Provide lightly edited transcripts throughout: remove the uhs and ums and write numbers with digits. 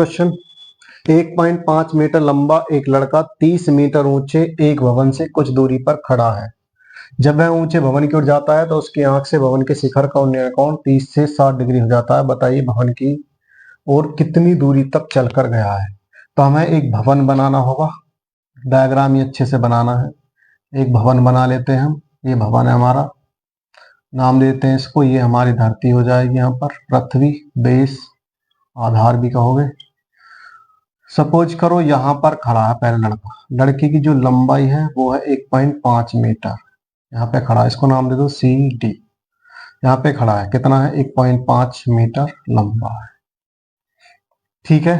Question, 1.5 metre लंबा एक लड़का 30 मीटर ऊंचे एक भवन से कुछ दूरी पर खड़ा है। जब वह ऊंचे भवन की ओर जाता है तो उसकी आंख से भवन के शिखर का उन्नयन कोण 30 से 60 डिग्री हो जाता है। बताइए भवन की ओर कितनी दूरी तक चलकर गया है। तो हमें एक भवन बनाना होगा, डायग्राम ये अच्छे से बनाना है। एक भवन बना लेते हैं हम। ये भवन है हमारा, नाम देते हैं इसको, ये हमारी धरती हो जाएगी, यहाँ पर पृथ्वी, बेस, आधार भी कहोगे। सपोज करो यहाँ पर खड़ा है पहले लड़का, लड़के की जो लंबाई है वो है 1.5 मीटर। यहाँ पे खड़ा है, इसको नाम दे दो सी डी। यहाँ पे खड़ा है, कितना है, 1.5 मीटर लंबा है। ठीक है,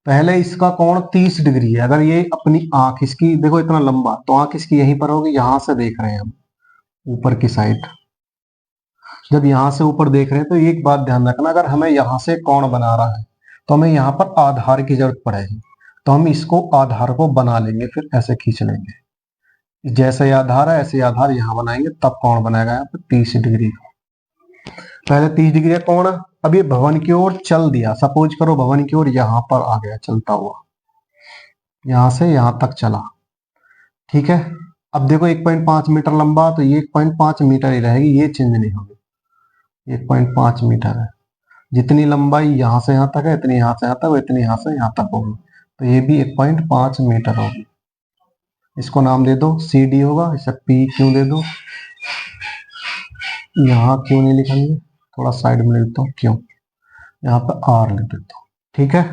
पहले इसका कोण 30 डिग्री है। अगर ये अपनी आंख इसकी देखो इतना लंबा, तो आंख इसकी यहीं पर होगी, यहां से देख रहे हैं हम ऊपर की साइड। जब यहां से ऊपर देख रहे हैं तो एक बात ध्यान रखना, अगर हमें यहां से कोण बना रहा है तो हमें यहाँ पर आधार की जरूरत पड़ेगी। तो हम इसको आधार को बना लेंगे, फिर ऐसे खींच लेंगे। जैसे ये आधार है ऐसे ही आधार यहाँ बनाएंगे, तब कोण बनेगा यहाँ पर 30 डिग्री का। पहले 30 डिग्री का कोण। अब ये भवन की ओर चल दिया, सपोज करो भवन की ओर यहाँ पर आ गया चलता हुआ, यहां से यहां तक चला। ठीक है, अब देखो 1.5 मीटर लंबा, तो ये 1.5 मीटर ही रहेगी, ये चेंज नहीं होगी। 1.5 मीटर है, जितनी लंबाई यहां से यहां तक है इतनी यहां से यहां तक, इतनी यहां से यहां तक होगी। तो ये भी 1.5 मीटर होगी। इसको नाम दे दो सी डी होगा, इसे पी क्यों दे दो। यहाँ क्यों नहीं लिखेंगे, थोड़ा साइड में लिखता हूँ क्यों, यहाँ पर आर लिख देता हूँ। ठीक है,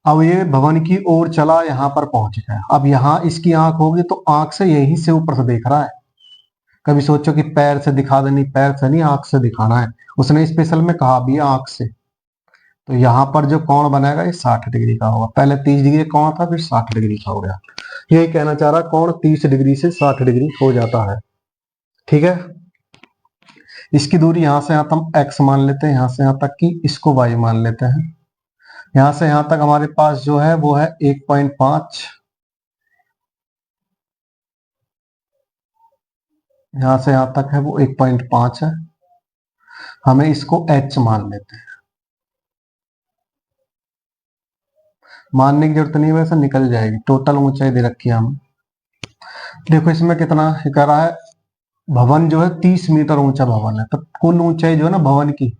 अब ये भवन की ओर चला, यहाँ पर पहुंच गया। अब यहाँ इसकी आंख होगी तो आंख से यहीं से ऊपर से देख रहा है। कभी सोचो कि पैर से दिखा देनी, पैर से नहीं आंख से दिखाना है। उसने स्पेशल में कहा भी आंख से। तो यहाँ पर जो कोण बनेगा ये 60 डिग्री का होगा। पहले 30 डिग्री कोण था, फिर 60 डिग्री का हो गया। यही कहना चाह रहा, कोण 30 डिग्री से 60 डिग्री हो जाता है। ठीक है, इसकी दूरी यहां से यहां तक हम x मान लेते हैं, यहां से यहां तक की इसको y मान लेते हैं। यहां से यहां तक हमारे पास जो है वो है 1.5, यहां से यहां तक है वो 1.5 है। हमें इसको h मान लेते हैं, मानने की जरूरत नहीं है, वैसे निकल जाएगी। टोटल ऊंचाई दे रखी है हमें, देखो इसमें कितना कह रहा है, भवन जो है 30 मीटर ऊंचा भवन है, तो कुल ऊंचाई जो है ना भवन की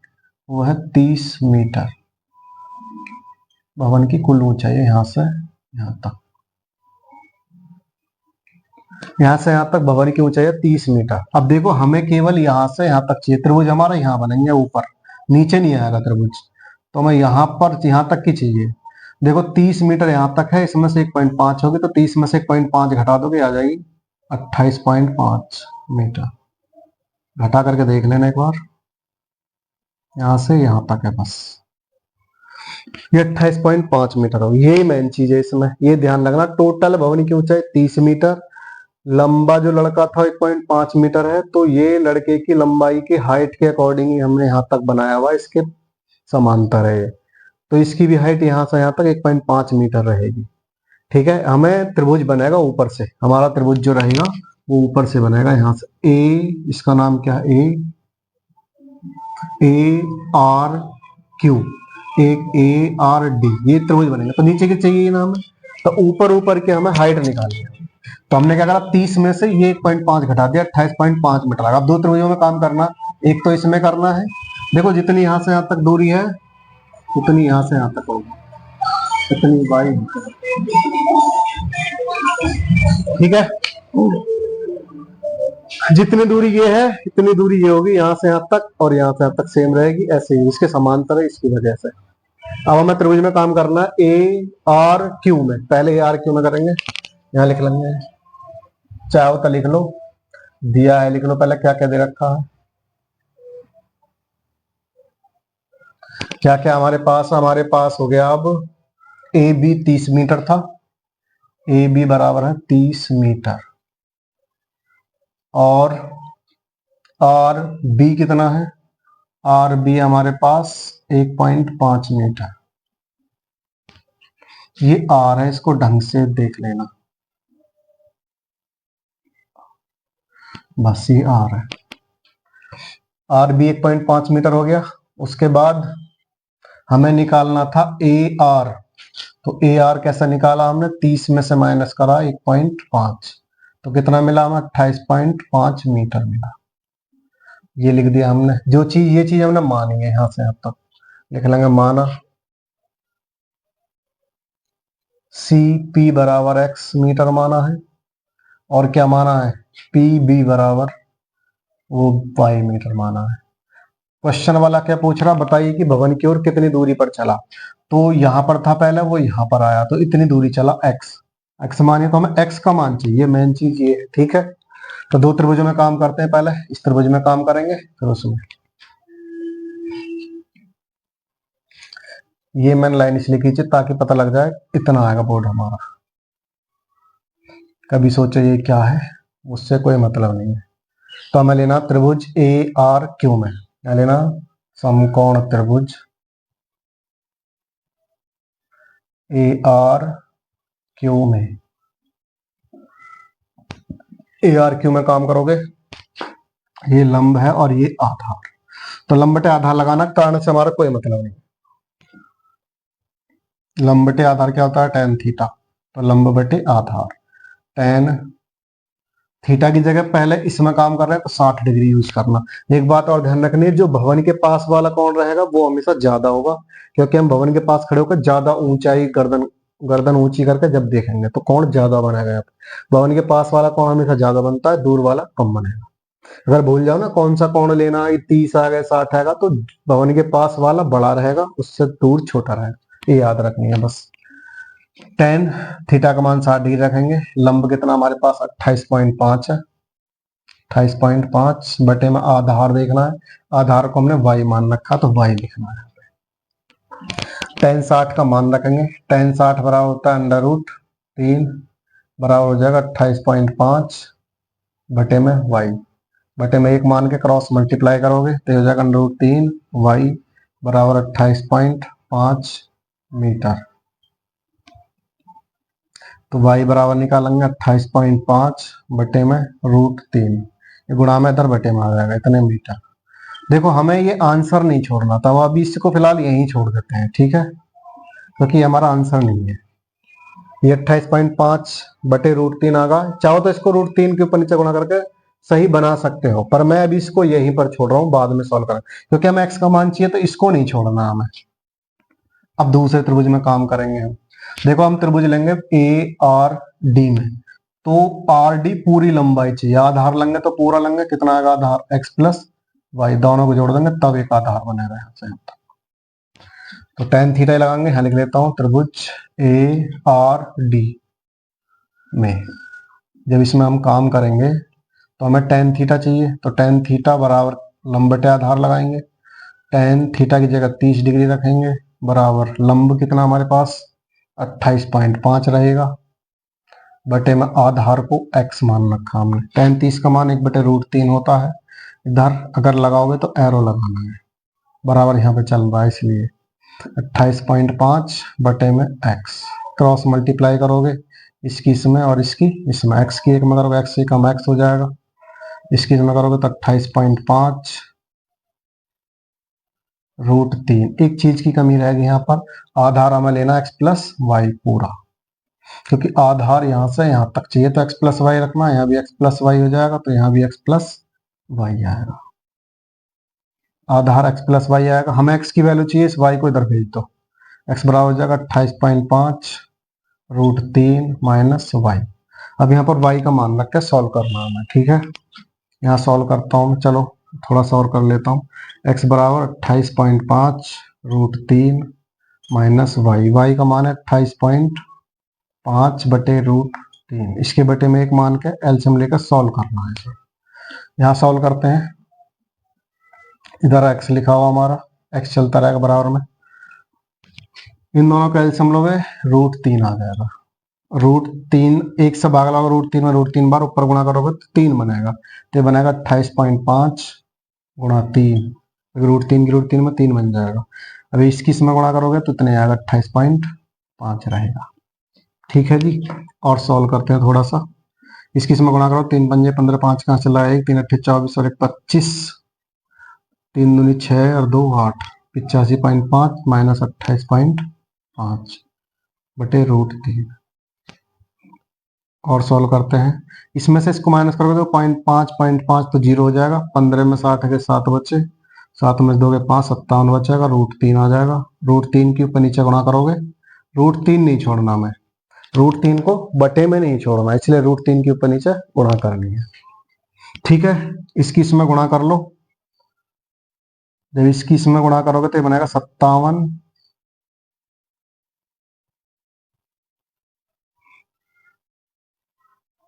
वो है 30 मीटर। भवन की कुल ऊंचाई है यहाँ से यहाँ तक, यहाँ से यहाँ तक भवन की ऊंचाई है 30 मीटर। अब देखो हमें केवल यहाँ से यहाँ तक चाहिए, त्रिभुज हमारा यहाँ बनेंगे ऊपर, नीचे नहीं आएगा त्रिभुज। तो हमें यहाँ पर यहाँ तक की चाहिए। देखो 30 मीटर यहाँ तक है, इसमें से 1.5 होगी, तो 30 में से 1.5 घटा दोगे आ जाएगी 28.5 मीटर। घटा करके देख लेना एक बार, यहाँ से यहाँ तक है बस, ये 28.5 मीटर होगी। यही मेन चीज है इसमें, ये ध्यान रखना। टोटल भवन की ऊंचाई 30 मीटर, लंबा जो लड़का था 1.5 मीटर है, तो ये लड़के की लंबाई की हाइट के अकॉर्डिंग ही हमने यहाँ तक बनाया हुआ, इसके समांतर है। तो इसकी भी हाइट यहाँ से यहाँ तक 1.5 मीटर रहेगी। ठीक है, हमें त्रिभुज बनेगा ऊपर से, हमारा त्रिभुज जो रहेगा वो ऊपर से बनेगा। यहाँ से ए, इसका नाम क्या है, ए आर क्यू, एक ए आर डी, ये त्रिभुज बनेगा। तो नीचे के चाहिए नाम है, तो ऊपर ऊपर के हमें हाइट निकालनी है। तो हमने क्या करा, 30 में से ये 1.5 घटा दिया, 28.5 मीटर लगा। अब दो त्रिभुजों में काम करना, एक तो इसमें करना है। देखो जितनी यहां से यहां तक दूरी है उतनी यहां से यहां तक होगी, इतनी बाई। ठीक है, जितनी दूरी ये है इतनी दूरी ये होगी, यहां से यहां तक और यहां से यहां तक सेम रहेगी, ऐसे ही इसके समांतर है, इसकी वजह से। अब हमें त्रिभुज में काम करना है ए आर क्यू में। पहले ए आर क्यू में करेंगे, यहाँ लिख लेंगे, चाहो तो लिख लो, दिया है लिख लो। पहले क्या क्या दे रखा है, क्या क्या हमारे पास हो गया। अब ए बी 30 मीटर था, ए बी बराबर है 30 मीटर, और आर बी कितना है, आर बी हमारे पास 1.5 मीटर। ये आर है, इसको ढंग से देख लेना, बस ये आर है। आर बी 1.5 मीटर हो गया। उसके बाद हमें निकालना था ए आर, तो ए आर कैसा निकाला हमने, 30 में से माइनस करा 1.5, तो कितना मिला हमें 28.5 मीटर मिला। ये लिख दिया हमने। जो चीज ये चीज हमने मानी है, यहां से अब तक लिख लेंगे माना सी पी बराबर एक्स मीटर माना है, और क्या माना है, पी बी बराबर वो वाई मीटर माना है। क्वेश्चन वाला क्या पूछ रहा, बताइए कि भवन की ओर कितनी दूरी पर चला। तो यहां पर था पहले, वो यहां पर आया, तो इतनी दूरी चला एक्स। एक्स मानिए तो हमें एक्स का मान चाहिए, मेन चीज ये है, ठीक है। तो दो त्रिभुजों में काम करते हैं, पहले इस त्रिभुज में काम करेंगे फिर उसमें। ये मैंने लाइन इसलिए खींची ताकि पता लग जाए, इतना आएगा बोर्ड हमारा। कभी सोचो ये क्या है, उससे कोई मतलब नहीं है। तो हमें लेना त्रिभुज ए आर क्यू में, क्या लेना, समकोण त्रिभुज ए आर क्यू में। ए आर क्यू में काम करोगे, ये लंब है और ये आधार, तो लंब बटे आधार लगाना, कारण से हमारा कोई मतलब नहीं। लंब बटे आधार क्या होता है, tan थीटा, तो लंब बटे आधार tan थीटा की जगह पहले इसमें काम कर रहे हैं तो 60 डिग्री यूज करना। एक बात और ध्यान रखनी है, जो भवन के पास वाला कोण रहेगा वो हमेशा ज्यादा होगा, क्योंकि हम भवन के पास खड़े होकर ज्यादा ऊंचाई गर्दन गर्दन ऊंची करके जब देखेंगे तो कोण ज्यादा बनेगा। यहाँ पे भवन के पास वाला कोण हमेशा ज्यादा बनता है, दूर वाला कम बनेगा। अगर भूल जाओ ना कौन सा कोण लेना है, 30 आ गया 60 आएगा, तो भवन के पास वाला बड़ा रहेगा, उससे दूर छोटा रहेगा, ये याद रखनी है बस। tan थीटा का मान 60 डिग्री रखेंगे। लंब कितना हमारे पास 28.5 है, 28.5 बटे में आधार देखना है, आधार को हमने y मान रखा तो y लिखना है। tan 60 का मान रखेंगे, tan 60 बराबर होता है √3 बराबर हो जाएगा 28.5 बटे में y, बटे में एक मान के क्रॉस मल्टीप्लाई करोगे तो हो जाएगा √3 y बराबर 28.5 मीटर। तो y बराबर निकालेंगे 28.5 बटे में √3, ये गुणा में इधर बटे में आ जाएगा इतने मीटर। देखो हमें ये आंसर नहीं छोड़ना था, वो अभी इसको फिलहाल यहीं छोड़ देते हैं, ठीक है, क्योंकि हमारा आंसर नहीं है। ये 28.5 बटे √3 आ गया। चाहो तो इसको √3 के ऊपर नीचे गुणा करके सही बना सकते हो, पर मैं अभी इसको यहीं पर छोड़ रहा हूँ, बाद में सॉल्व करें, क्योंकि हमें x का मान चाहिए तो इसको नहीं छोड़ना हमें। अब दूसरे त्रिभुज में काम करेंगे हम। देखो हम त्रिभुज लेंगे ए आर डी में, तो आर डी पूरी लंबाई चाहिए, आधार लेंगे तो पूरा लेंगे, कितना आएगा आधार, x प्लस वाई, दोनों को जोड़ देंगे तब एक आधार बनेगा यहाँ से। तो tan थीटा लगाएंगे, यहाँ लिख लेता हूँ त्रिभुज ए आर डी में। जब इसमें हम काम करेंगे तो हमें tan थीटा चाहिए, तो tan थीटा बराबर लंब बटे आधार लगाएंगे, tan थीटा की जगह 30 डिग्री रखेंगे, बराबर लंब कितना हमारे पास 28.5 रहेगा, बटे में आधार को x मान रखा हमने। tan 30 का मान 1 बटे √3 होता है, इधर अगर लगाओगे तो एरो लगाना है, बराबर यहाँ पे चल रहा है इसलिए 28.5 बटे में x, क्रॉस मल्टीप्लाई करोगे इसकी इसमें और इसकी इसमें, x की एक में करोगे x से कम x हो जाएगा, इसकी इसमें करोगे तो 28.5 √3। एक चीज की कमी रहेगी यहाँ पर, आधार हमें लेना x प्लस वाई पूरा, क्योंकि आधार यहाँ से यहाँ तक चाहिए तो x प्लस वाई रखना, यहाँ भी x प्लस वाई हो जाएगा, तो यहाँ भी x प्लस वाई आएगा, आधार x प्लस वाई आएगा। हमें x की वैल्यू चाहिए, इस y को इधर भेज दो, x बराबर हो जाएगा 28.5 √3 माइनस वाई। अब यहाँ पर y का मान रख के सॉल्व करना है हमें, ठीक है। यहाँ सॉल्व करता हूँ, चलो थोड़ा सा और कर लेता हूँ। x बराबर 28.5 √3 माइनस वाई, वाई का मान है 28.5 बटे √3, इसके बटे में एक मान के एलसीएम लेकर सॉल्व करना है इसे। यहाँ सॉल्व करते हैं, इधर x लिखा हुआ हमारा, x चलता रहेगा बराबर में, इन दोनों का एलसीएम लोगे √3 आ जाएगा, √3 एक से भाग लगाओ √3 में, √3 बार ऊपर गुणा करोगे तो 3 बनेगा, तो बनेगा 28.5 गुणा 3, √3 की √3 में 3 बन जाएगा। अभी इसकी इसमें गुणा करोगे तो इतने आएगा 28.5 रहेगा, ठीक है जी। और सॉल्व करते हैं थोड़ा सा, इसकी इसमें गुणा करो, 3 पंजे 15, 5 कहाँ चला, 1 3 8 24 और 1 25, 3 दूनी 6 और 2 8, 85.5 माइनस 28.5 बटे √3 और सॉल्व करते हैं। इसमें से इसको माइनस करोगे तो 0.5 तो 0 हो जाएगा। 15 में 60 के 7 बचे, 7 में 2 के 5, 57 बचेगा। √3 आ जाएगा। √3 के ऊपर नीचे गुणा करोगे, √3 नहीं छोड़ना, मैं √3 को बटे में नहीं छोड़ना, इसलिए √3 के ऊपर नीचे गुणा करनी है। ठीक है, इसकी इसमें गुणा कर लो। जब इसकी इसमें गुणा करोगे तो ये बनेगा 57,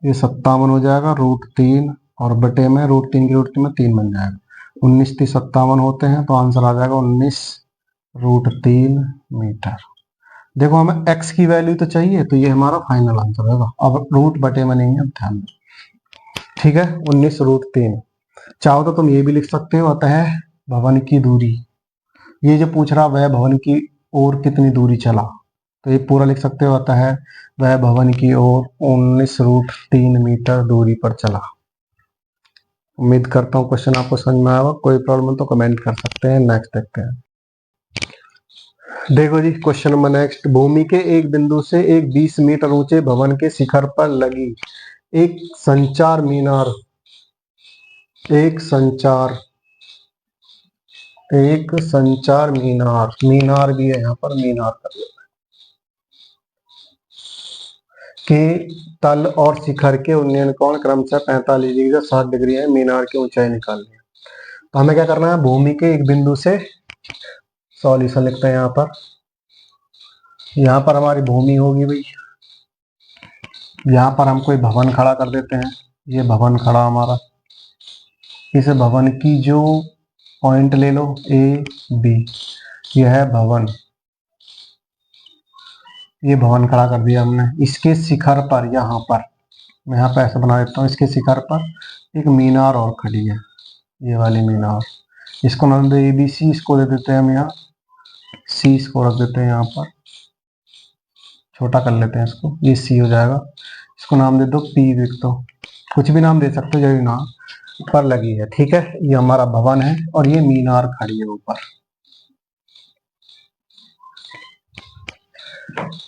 ये 57 हो जाएगा √3 और बटे में √3 की √3 में 3 बन जाएगा। 19 30 57 होते हैं तो आंसर आ जाएगा 19√3 मीटर। देखो हमें x की वैल्यू तो चाहिए, तो ये हमारा फाइनल आंसर होगा। अब रूट बटे में नहीं है, ध्यान दो। ठीक है, 19√3। चाहो तो तुम ये भी लिख सकते हो, अतः भवन की दूरी, ये जो पूछ रहा वह भवन की ओर कितनी दूरी चला, तो ये पूरा लिख सकते हो, अतः वह भवन की ओर 19√3 मीटर दूरी पर चला। उम्मीद करता हूँ क्वेश्चन आपको समझ में आया। कोई प्रॉब्लम तो कमेंट कर सकते हैं। नेक्स्ट देखते हैं। देखो जी, क्वेश्चन नंबर नेक्स्ट। भूमि के एक बिंदु से एक 20 मीटर ऊंचे भवन के शिखर पर लगी एक संचार मीनार, एक संचार मीनार, मीनार भी है यहाँ पर, मीनार के तल और शिखर के उन्नयन कोण क्रमशः 45 डिग्री और 60 डिग्री है। मीनार की ऊंचाई निकालनी है। तो हमें क्या करना है, भूमि के एक बिंदु से, सॉल्यूशन लिखते हैं यहाँ पर। यहाँ पर हमारी भूमि होगी भाई, यहाँ पर हम कोई भवन खड़ा कर देते हैं। ये भवन खड़ा हमारा, इस भवन की जो पॉइंट ले लो ए बी, यह है भवन, ये भवन खड़ा कर दिया हमने। इसके शिखर पर, यहाँ पर मैं यहाँ पे ऐसा बना देता हूँ, इसके शिखर पर एक मीनार और खड़ी है, ये वाली मीनार। इसको नाम दे ABC, इसको दे देते हैं हम यहाँ C, इसको रख देते हैं यहाँ पर, छोटा कर लेते हैं इसको, ये C हो जाएगा। इसको नाम दे दो P, लिख दो, कुछ भी नाम दे सकते हो, जो नाम पर लगी है। ठीक है, ये हमारा भवन है और ये मीनार खड़ी है ऊपर।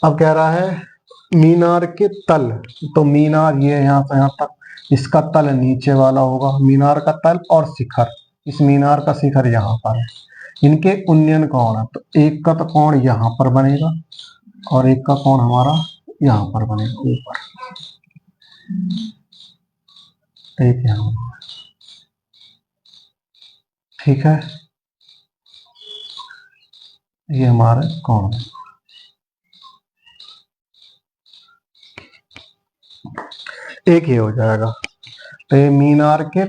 अब कह रहा है मीनार के तल, तो मीनार ये यहाँ से यहाँ तक, इसका तल नीचे वाला होगा, मीनार का तल और शिखर, इस मीनार का शिखर यहाँ पर है। इनके उन्नयन कोण है, तो एक का तो कोण यहाँ पर बनेगा और एक का कोण हमारा यहाँ पर बनेगा ऊपर, एक यहाँ। ठीक है, ये हमारे कोण है। एक ही हो जाएगा। तो ये मीनार के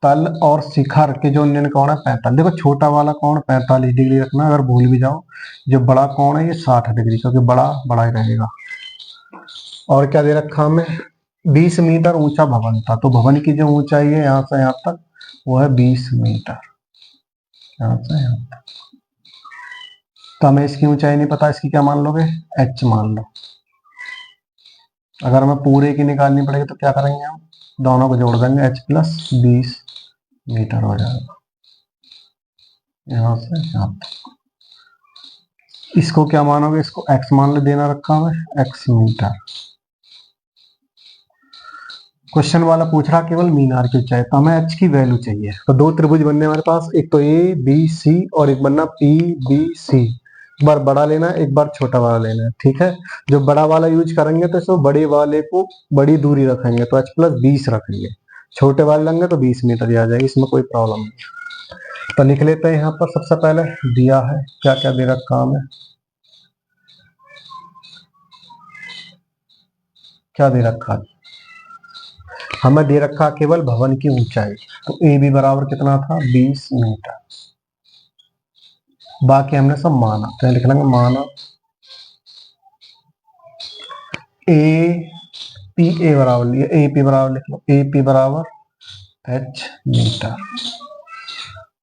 तल और शिखर के जो उन्नयन कोण है 45। देखो छोटा वाला कोण 45 डिग्री रखना, अगर भूल भी जाओ। जो बड़ा कोण है ये 60 डिग्री, क्योंकि बड़ा बड़ा ही रहेगा। और क्या दे रखा हमें, 20 मीटर ऊंचा भवन था, तो भवन की जो ऊंचाई है यहाँ से यहाँ तक वो है 20 मीटर, यहाँ से यहाँ तक। तो हमें इसकी ऊंचाई नहीं पता, इसकी क्या मान लोगे, h मान लो। अगर हमें पूरे की निकालनी पड़ेगी तो क्या करेंगे, हम दोनों को जोड़ देंगे, h प्लस 20 मीटर हो जाएगा यहाँ से यहाँ तक। इसको क्या मानोगे, इसको x मान लो, देना रखा हमें x मीटर। क्वेश्चन वाला पूछ रहा केवल मीनार की ऊंचाई, तो हमें h की वैल्यू चाहिए। तो दो त्रिभुज बनने हमारे पास, एक तो ABC और एक बनना PBC। एक बार बड़ा लेना है, एक बार छोटा वाला लेना है। ठीक है, जो बड़ा वाला यूज करेंगे तो इसको बड़े वाले को बड़ी दूरी रखेंगे, तो h प्लस 20 रखेंगे। छोटे वाले लेंगे तो 20 मीटर ही आ जाएगी, इसमें कोई प्रॉब्लम नहीं। तो लिख लेते हैं यहाँ पर, सबसे पहले दिया है, क्या क्या दे रखा हमें, क्या दे रखा है हमें, दे रखा केवल भवन की ऊंचाई। तो AB बराबर कितना था, 20 मीटर। बाकी हमने सब माना, तो लिख लेंगे माना A बराबर लिया, AP बराबर लिख लो, AP बराबर h मीटर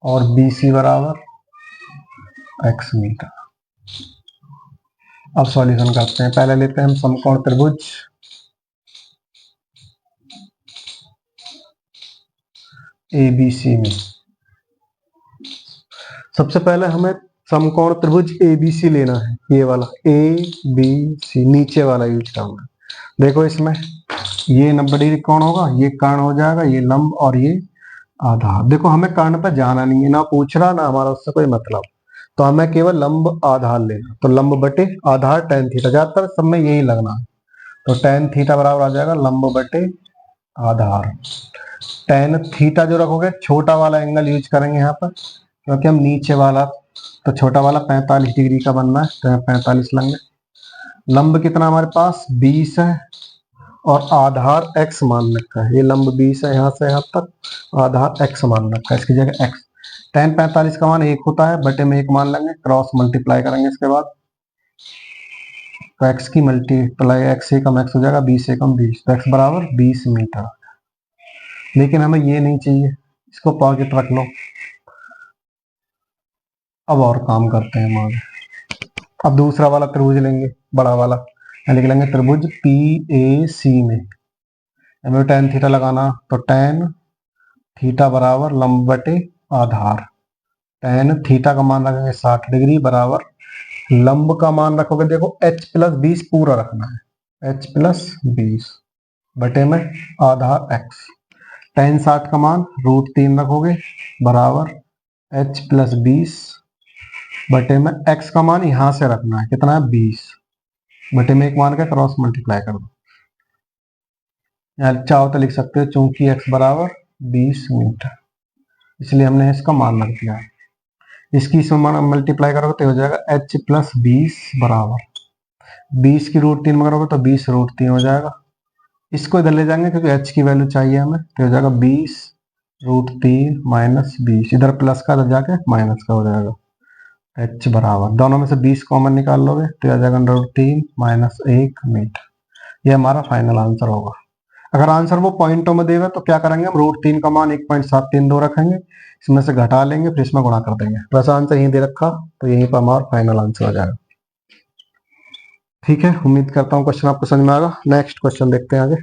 और BC बराबर x मीटर। अब सॉल्यूशन करते हैं। पहले लेते हैं हम समकोण त्रिभुज ABC में। सबसे पहले हमें समकोण त्रिभुज ABC लेना है, ये वाला ABC नीचे वाला यूज करना है। देखो इसमें ये 90 डिग्री कोण होगा, ये कर्ण हो जाएगा, ये लंब और ये आधार। देखो हमें कर्ण पे जाना नहीं है, ना पूछ रहा ना हमारा उससे कोई मतलब, तो हमें केवल लंब आधार लेना। तो लंब बटे आधार tan थीटा, ज्यादातर सब में यही लगना है। तो tan थीटा बराबर आ जाएगा लंब बटे आधार। tan थीटा जो रखोगे छोटा वाला एंगल यूज करेंगे यहाँ पर, क्योंकि हम नीचे वाला, तो छोटा वाला 45 डिग्री का बनना है, तो 45 लेंगे। लंब कितना हमारे पास 20 है और आधार x मान रखा है, ये लंब 20 है यहाँ से यहाँ तक, आधार x मान रखा है, इसकी जगह x। tan 45 का मान 1 होता है, बटे में 1 मान लेंगे, क्रॉस मल्टीप्लाई करेंगे इसके बाद, तो x की मल्टीप्लाई x एकम x हो जाएगा, 20 एकम 20, तो x बराबर 20 मीटर। लेकिन हमें ये नहीं चाहिए, इसको पॉकेट रख लो। अब और काम करते हैं हम आगे। अब दूसरा वाला त्रिभुज लेंगे, बड़ा वाला, लिख लेंगे त्रिभुज PAC में हमें tan थीटा लगाना, तो tan थीटा बराबर लंब बटे आधार। tan थीटा का मान रखेंगे 60 डिग्री बराबर लंब का मान रखोगे, देखो h+20 पूरा रखना है, h+20 बटे में आधार x। tan 60 का मान √3 रखोगे बराबर h+20 बटे में x का मान यहां से रखना है, कितना है 20, बटे में 1 मान के क्रॉस मल्टीप्लाई कर दो। यहाँ चाहो तो लिख सकते हो, चूंकि x बराबर 20 मीटर, इसलिए हमने इसका मान रख दिया है। इसकी इसमें मल्टीप्लाई करोगे तो हो जाएगा h+20 बराबर 20 की √3 में करोगे तो 20 √3 हो जाएगा। इसको इधर ले जाएंगे क्योंकि h की वैल्यू चाहिए हमें, तो हो जाएगा 20 √3 माइनस 20, इधर प्लस का इधर जाके माइनस का हो जाएगा। h बराबर दोनों में से 20 कॉमन निकाल लोगे तो आ जाएगा √3 माइनस 1 मीटर। ये हमारा फाइनल आंसर होगा। अगर आंसर वो पॉइंटों में देगा तो क्या करेंगे, हम √3 का मान 1.732 रखेंगे, इसमें से घटा लेंगे, फिर इसमें गुणा कर देंगे। वैसा आंसर यहीं दे रखा, तो यहीं पर हमारा फाइनल आंसर हो जाएगा। ठीक है, उम्मीद करता हूँ क्वेश्चन आपको समझ में आएगा। नेक्स्ट क्वेश्चन देखते हैं आगे।